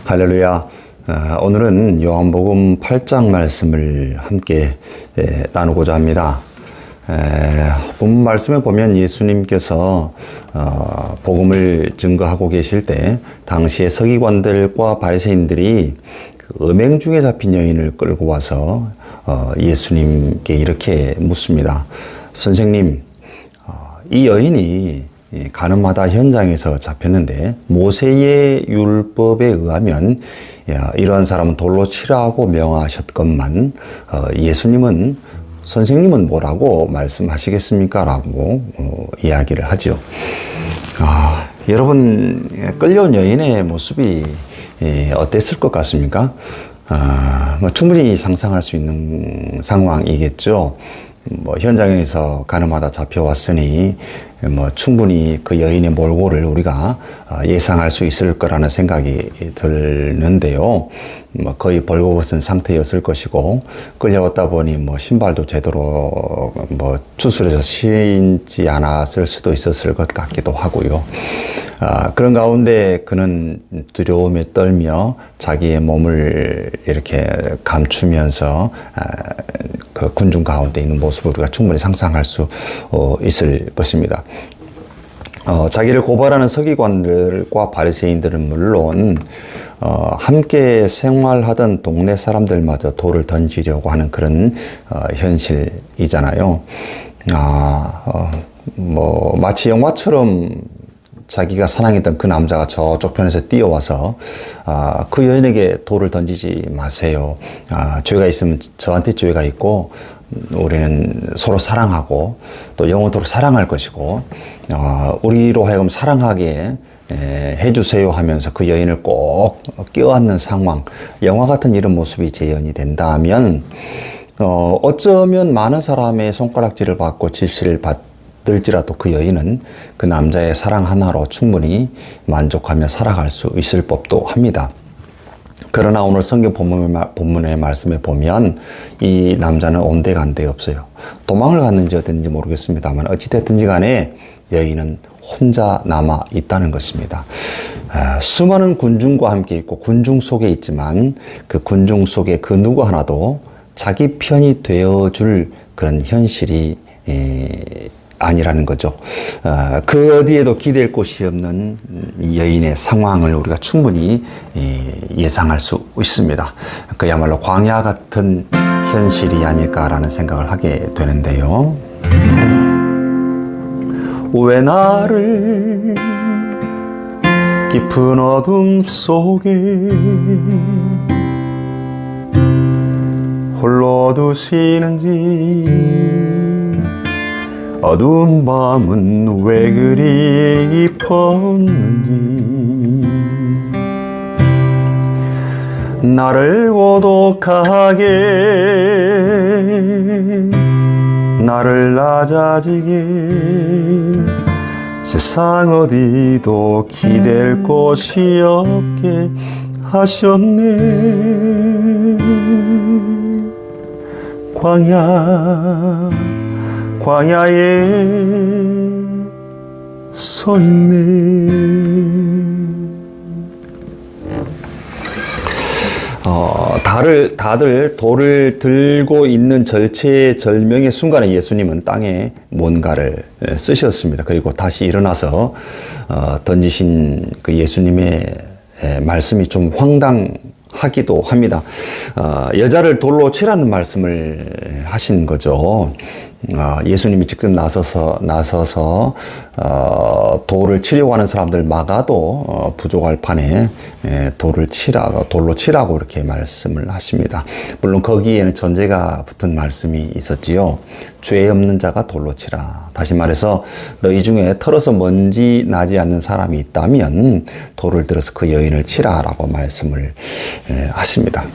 할렐루야. 오늘은 요한복음 8장 말씀을 함께 나누고자 합니다. 본 말씀에 보면 예수님께서 복음을 증거하고 계실 때 당시의 서기관들과 바리새인들이 그 음행 중에 잡힌 여인을 끌고 와서 예수님께 이렇게 묻습니다. 선생님, 이 여인이 가늠하다 현장에서 잡혔는데 모세의 율법에 의하면 이러한 사람은 돌로 치라고 명하셨건만 예수님은 선생님은 뭐라고 말씀하시겠습니까? 라고 이야기를 하죠. 여러분, 끌려온 여인의 모습이 어땠을 것 같습니까? 충분히 상상할 수 있는 상황이겠죠. 현장에서 가늠하다 잡혀왔으니 충분히 그 여인의 몰골을 우리가 예상할 수 있을 거라는 생각이 드는데요. 거의 벌거벗은 상태였을 것이고 끌려왔다 보니 신발도 제대로 추스려서 신지 않았을 수도 있었을 것 같기도 하고요. 그런 가운데 그는 두려움에 떨며 자기의 몸을 이렇게 감추면서 그 군중 가운데 있는 모습을 우리가 충분히 상상할 수 있을 것입니다. 자기를 고발하는 서기관들과 바리새인들은 물론 함께 생활하던 동네 사람들마저 돌을 던지려고 하는 그런 현실이잖아요. 마치 영화처럼 자기가 사랑했던 그 남자가 저쪽 편에서 뛰어와서 그 여인에게 돌을 던지지 마세요. 죄가 있으면 저한테 죄가 있고 우리는 서로 사랑하고 또 영원토록 사랑할 것이고 우리로 하여금 사랑하게 해주세요 하면서 그 여인을 꼭 껴안는 상황, 영화 같은 이런 모습이 재현이 된다면 어쩌면 많은 사람의 손가락질을 받고 질시를 받을지라도 그 여인은 그 남자의 사랑 하나로 충분히 만족하며 살아갈 수 있을 법도 합니다. 그러나 오늘 성경 본문의 말씀에 보면 이 남자는 온데간데 없어요. 도망을 갔는지 어땠는지 모르겠습니다만 어찌됐든지 간에 여인은 혼자 남아 있다는 것입니다. 수많은 군중과 함께 있고 군중 속에 있지만 그 군중 속에 그 누구 하나도 자기 편이 되어줄 그런 현실이 아니라는 거죠. 그 어디에도 기댈 곳이 없는 여인의 상황을 우리가 충분히 예상할 수 있습니다. 그야말로 광야 같은 현실이 아닐까라는 생각을 하게 되는데요. 왜 나를 깊은 어둠 속에 홀로 두시는지, 어두운 밤은 왜 그리 깊었는지, 나를 고독하게, 나를 낮아지게, 세상 어디도 기댈 곳이 없게 하셨네. 광야에 서 있네. 다들 돌을 들고 있는 절체절명의 순간에 예수님은 땅에 뭔가를 쓰셨습니다. 그리고 다시 일어나서 던지신 그 예수님의 말씀이 좀 황당하기도 합니다. 여자를 돌로 치라는 말씀을 하신 거죠. 예수님이 직접 나서서 돌을 치려고 하는 사람들 막아도 부족할 판에 돌로 치라고 이렇게 말씀을 하십니다. 물론 거기에는 전제가 붙은 말씀이 있었지요. 죄 없는 자가 돌로 치라. 다시 말해서 너희 중에 털어서 먼지 나지 않는 사람이 있다면 돌을 들어서 그 여인을 치라라고 말씀을 하십니다.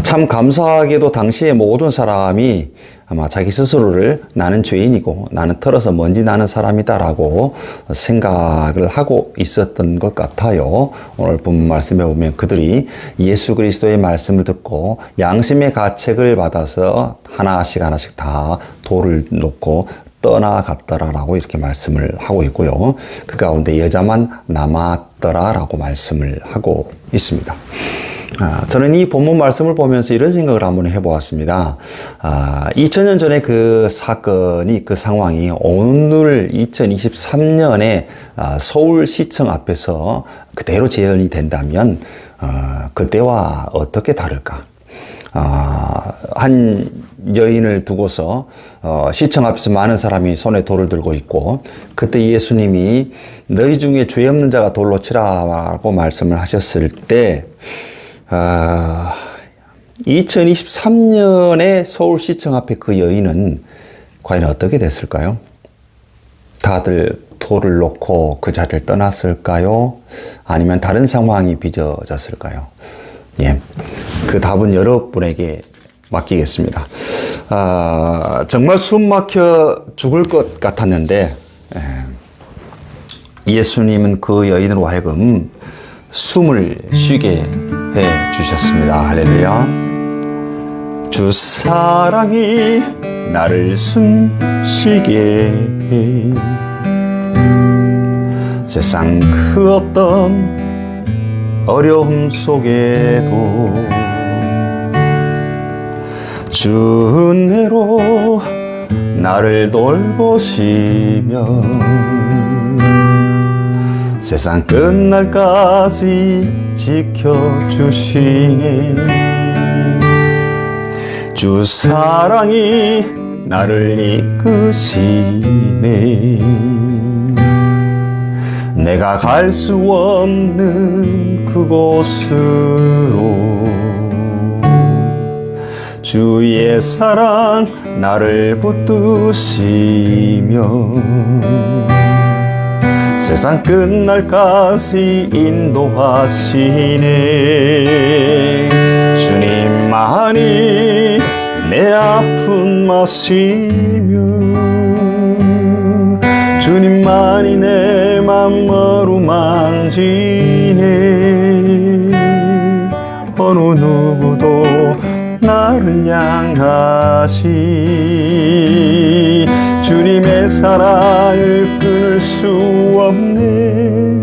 참 감사하게도 당시의 모든 사람이 아마 자기 스스로를 나는 죄인이고 나는 털어서 먼지 나는 사람이다라고 생각을 하고 있었던 것 같아요. 오늘 본 말씀에 보면 그들이 예수 그리스도의 말씀을 듣고 양심의 가책을 받아서 하나씩 다 돌을 놓고 떠나갔더라라고 이렇게 말씀을 하고 있고요. 그 가운데 여자만 남았더라라고 말씀을 하고 있습니다. 저는 이 본문 말씀을 보면서 이런 생각을 한번 해보았습니다. 2000년 전에 그 사건이, 그 상황이 오늘 2023년에 서울시청 앞에서 그대로 재현이 된다면 그때와 어떻게 다를까? 한 여인을 두고서 시청 앞에서 많은 사람이 손에 돌을 들고 있고, 그때 예수님이 너희 중에 죄 없는 자가 돌로 치라고 말씀을 하셨을 때 2023년에 서울시청 앞에 그 여인은 과연 어떻게 됐을까요? 다들 돌을 놓고 그 자리를 떠났을까요? 아니면 다른 상황이 빚어졌을까요? 예, 그 답은 여러분에게 맡기겠습니다. 정말 숨 막혀 죽을 것 같았는데 예수님은 그 여인으로 하여금 숨을 쉬게 해 주셨습니다. 할렐루야. 주 사랑이 나를 숨 쉬게 해. 세상 그 어떤 어려움 속에도 주 은혜로 나를 돌보시며 세상 끝날까지 지켜주시네. 주 사랑이 나를 이끄시네. 내가 갈 수 없는 그곳으로 주의 사랑 나를 붙드시며 세상 끝날까지 인도하시네. 주님만이 내 아픔 마시며 주님만이 내 맘 어루만지네. 어느 누구도 나를 향하시 주님의 사랑을 끊을 수 없네.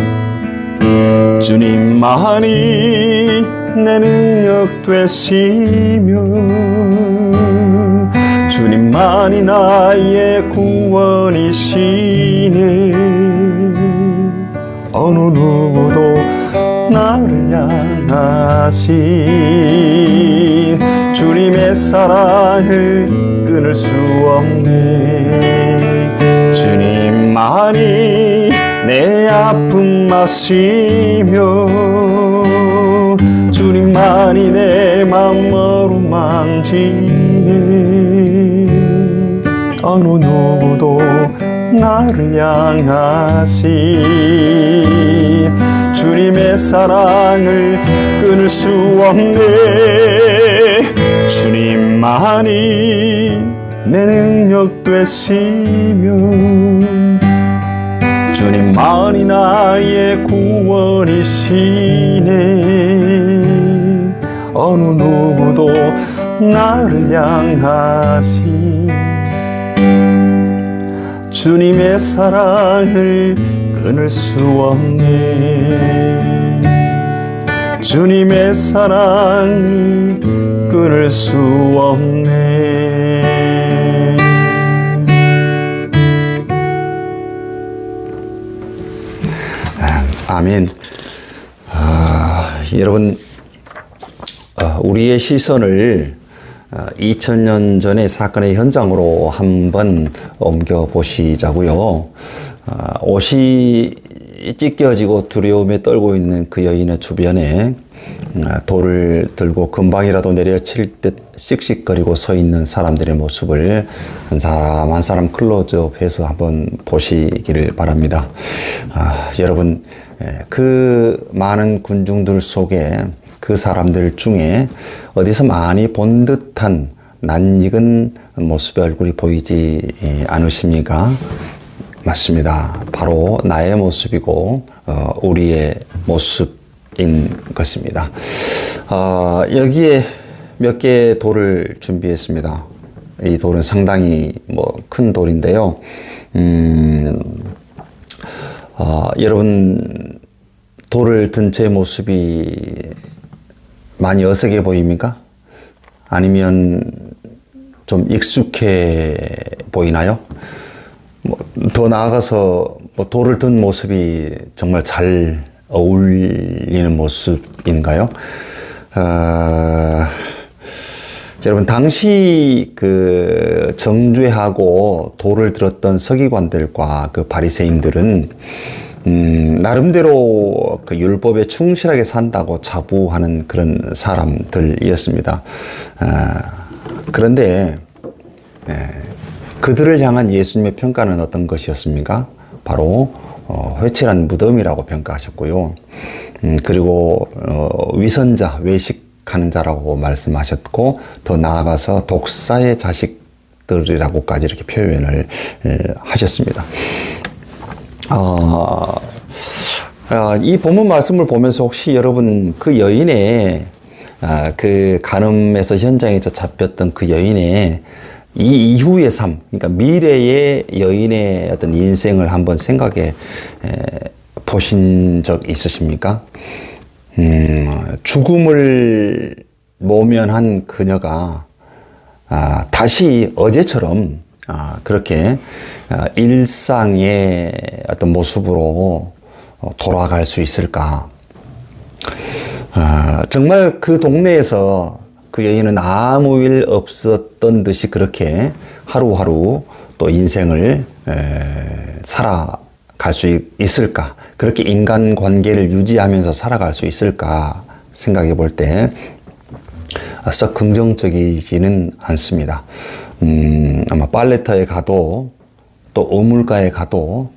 주님만이 내 능력 되시며 주님만이 나의 구원이시네. 어느 누구도 나를 향하시 주님의 사랑을 끊을 수 없네. 주님만이 내 아픔 마시며 주님만이 내 맘 어루만지네. 어느 누구도 나를 향하시 주님의 사랑을 끊을 수 없네. 주님만이 내 능력 되시며 주님만이 나의 구원이시네. 어느 누구도 나를 향하시 주님의 사랑을 끊을 수 없네. 주님의 사랑을 끊을 수 없네. 아멘. 여러분, 우리의 시선을 2000년 전의 사건의 현장으로 한번 옮겨 보시자고요. 옷이 찢겨지고 두려움에 떨고 있는 그 여인의 주변에 돌을 들고 금방이라도 내려칠 듯 씩씩거리고 서 있는 사람들의 모습을 한 사람 한 사람 클로즈업해서 한번 보시기를 바랍니다. 여러분, 그 많은 군중들 속에 그 사람들 중에 어디서 많이 본 듯한 낯익은 모습의 얼굴이 보이지 않으십니까? 맞습니다. 바로 나의 모습이고 우리의 모습인 것입니다. 여기에 몇 개의 돌을 준비했습니다. 이 돌은 상당히 큰 돌인데요. 여러분 돌을 든 제 모습이 많이 어색해 보입니까? 아니면 좀 익숙해 보이나요? 더 나아가서 돌을 든 모습이 정말 잘 어울리는 모습인가요? 여러분 당시 그 정죄하고 돌을 들었던 서기관들과 그 바리새인들은 나름대로 그 율법에 충실하게 산다고 자부하는 그런 사람들이었습니다. 그런데 그들을 향한 예수님의 평가는 어떤 것이었습니까? 바로 회칠한 무덤이라고 평가하셨고요. 그리고 위선자, 외식하는 자라고 말씀하셨고, 더 나아가서 독사의 자식들이라고까지 이렇게 표현을 하셨습니다. 이 본문 말씀을 보면서 혹시 여러분 그 여인의 그 간음에서 현장에서 잡혔던 그 여인의 이 이후의 삶, 그러니까 미래의 여인의 어떤 인생을 한번 생각해 보신 적 있으십니까? 죽음을 모면한 그녀가 다시 어제처럼 그렇게 일상의 어떤 모습으로 돌아갈 수 있을까? 정말 그 동네에서 그 여인은 아무 일 없었던 듯이 그렇게 하루하루 또 인생을 살아갈 수 있을까? 그렇게 인간관계를 유지하면서 살아갈 수 있을까? 생각해 볼 때 썩 긍정적이지는 않습니다. 아마 빨래터에 가도 또 우물가에 가도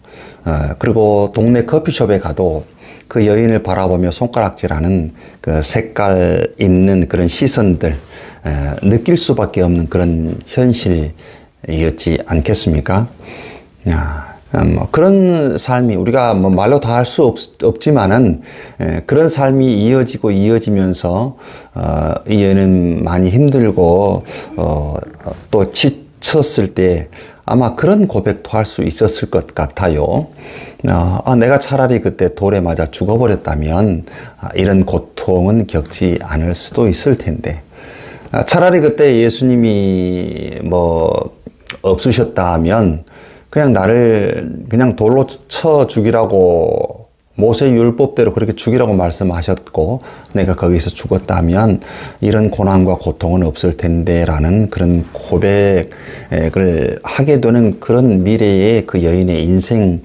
그리고 동네 커피숍에 가도 그 여인을 바라보며 손가락질하는 그 색깔 있는 그런 시선들 느낄 수밖에 없는 그런 현실이었지 않겠습니까? 그런 삶이 우리가 말로 다 할 수 없지만은 그런 삶이 이어지면서 이 여인은 많이 힘들고 또 지쳤을 때 아마 그런 고백도 할 수 있었을 것 같아요. 내가 차라리 그때 돌에 맞아 죽어버렸다면 이런 고통은 겪지 않을 수도 있을 텐데, 차라리 그때 예수님이 없으셨다면 그냥 나를 그냥 돌로 쳐 죽이라고 모세 율법대로 그렇게 죽이라고 말씀하셨고 내가 거기서 죽었다면 이런 고난과 고통은 없을 텐데 라는 그런 고백을 하게 되는 그런 미래의 그 여인의 인생일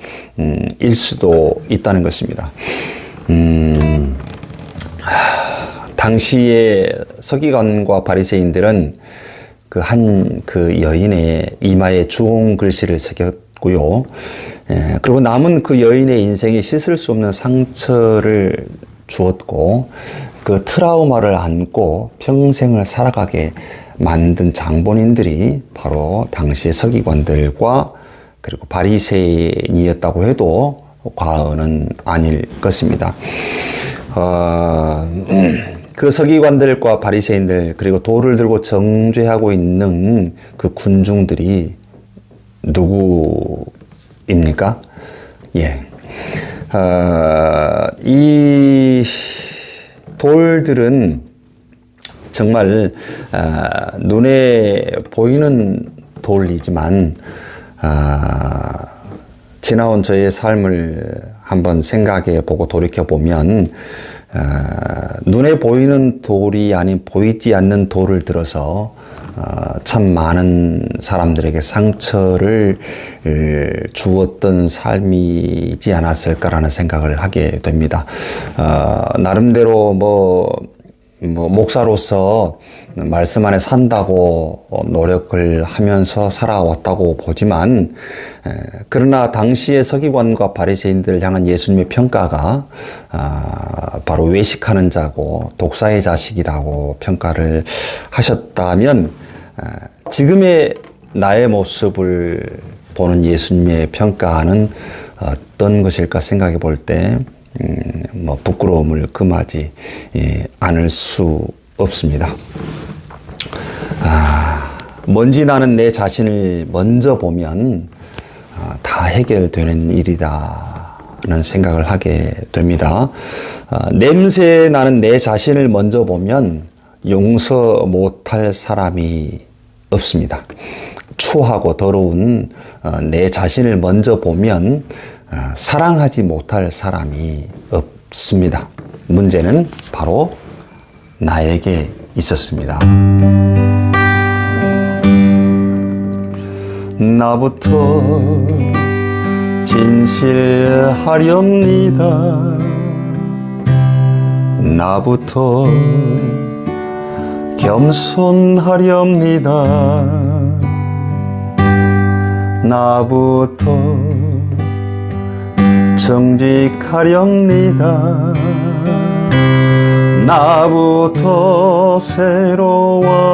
수도 있다는 것입니다. 당시의 서기관과 바리새인들은 그 여인의 이마에 주홍 글씨를 새겼고요. 그리고 남은 그 여인의 인생에 씻을 수 없는 상처를 주었고 그 트라우마를 안고 평생을 살아가게 만든 장본인들이 바로 당시의 서기관들과 그리고 바리새인이었다고 해도 과언은 아닐 것입니다. 그 서기관들과 바리새인들 그리고 돌을 들고 정죄하고 있는 그 군중들이 누구입니까? 이 돌들은 정말 눈에 보이는 돌이지만 지나온 저의 삶을 한번 생각해 보고 돌이켜 보면 눈에 보이는 돌이 아닌 보이지 않는 돌을 들어서 참 많은 사람들에게 상처를 주었던 삶이지 않았을까라는 생각을 하게 됩니다. 나름대로 목사로서 말씀 안에 산다고 노력을 하면서 살아왔다고 보지만 그러나 당시의 서기관과 바리새인들을 향한 예수님의 평가가 바로 외식하는 자고 독사의 자식이라고 평가를 하셨다면 지금의 나의 모습을 보는 예수님의 평가는 어떤 것일까 생각해 볼 때 뭐 부끄러움을 금하지 않을 수 없습니다. 먼지 나는 내 자신을 먼저 보면 다 해결되는 일이다는 생각을 하게 됩니다. 냄새 나는 내 자신을 먼저 보면 용서 못할 사람이 없습니다. 추하고 더러운 내 자신을 먼저 보면 사랑하지 못할 사람이 없습니다. 문제는 바로 나에게 있었습니다. 나부터 진실하렵니다. 나부터 겸손하렵니다. 나부터 정직하렵니다. 나부터 새로워지렵니다.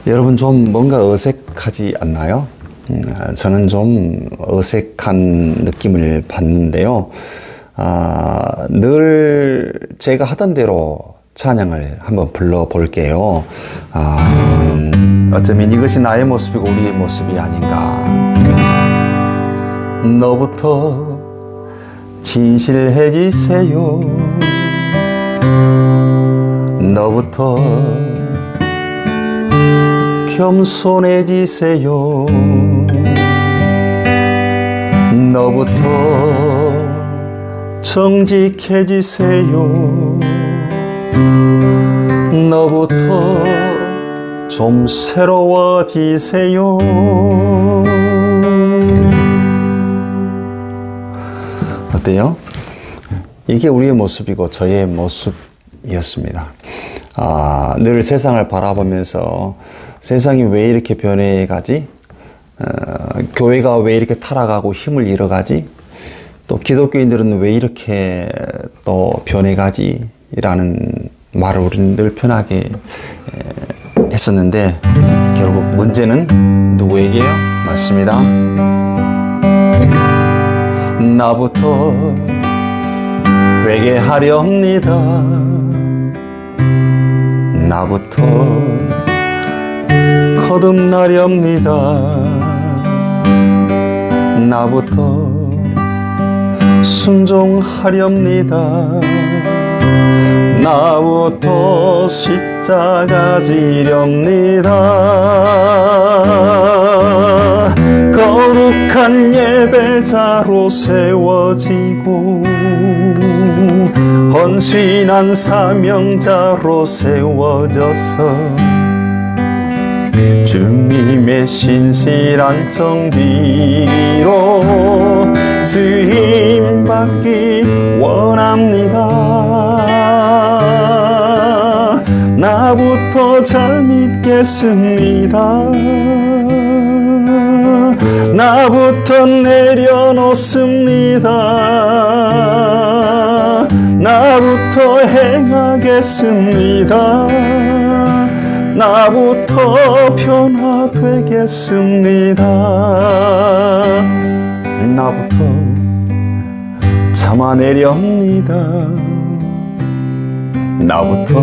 여러분 좀 뭔가 어색하지 않나요? 저는 좀 어색한 느낌을 받는데요. 늘 제가 하던 대로 찬양을 한번 불러볼게요. 어쩌면 이것이 나의 모습이고 우리의 모습이 아닌가. 너부터 진실해지세요. 너부터 겸손해지세요. 너부터 정직해지세요. 너부터 좀 새로워지세요. 어때요? 이게 우리의 모습이고 저의 모습이었습니다. 늘 세상을 바라보면서 세상이 왜 이렇게 변해가지? 교회가 왜 이렇게 타락하고 힘을 잃어가지? 또 기독교인들은 왜 이렇게 또 변해가지? 라는 말을 우리는 늘 편하게 했었는데 결국 문제는 누구에게요? 맞습니다. 나부터 회개하렵니다. 나부터 거듭나렵니다. 나부터 순종하렵니다. 나부터 십자가 지렵니다. 거룩한 예배자로 세워지고 헌신한 사명자로 세워져서 주님의 신실한 정비로 쓰임받기 원합니다. 나부터 잘 믿겠습니다. 나부터 내려놓습니다. 나부터 행하겠습니다. 나부터 변화되겠습니다. 나부터 참아내렵니다. 나부터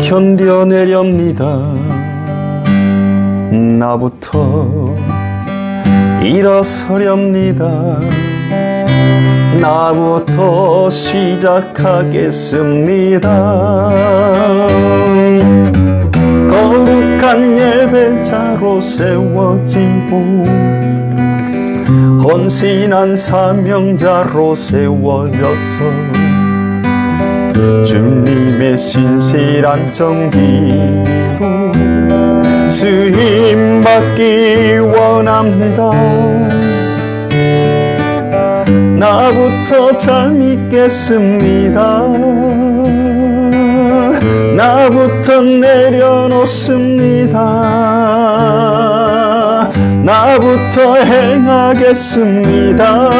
견뎌내렵니다. 나부터 일어서렵니다. 나부터 시작하겠습니다. 거룩한 예배자로 세워지고 헌신한 사명자로 세워져서 주님의 신실한 정기로 쓰임받기 원합니다. 나부터 잘 믿겠습니다. 나부터 내려놓습니다. 나부터 행하겠습니다.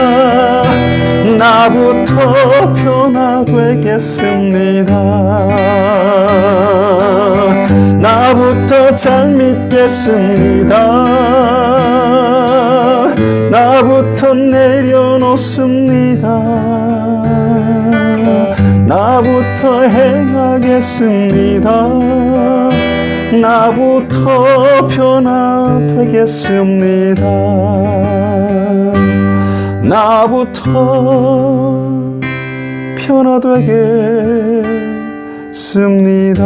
나부터 변화되겠습니다. 나부터 잘 믿겠습니다. 나부터 내려놓습니다. 나부터 행하겠습니다. 나부터 변화되겠습니다. 나부터 변화되겠습니다.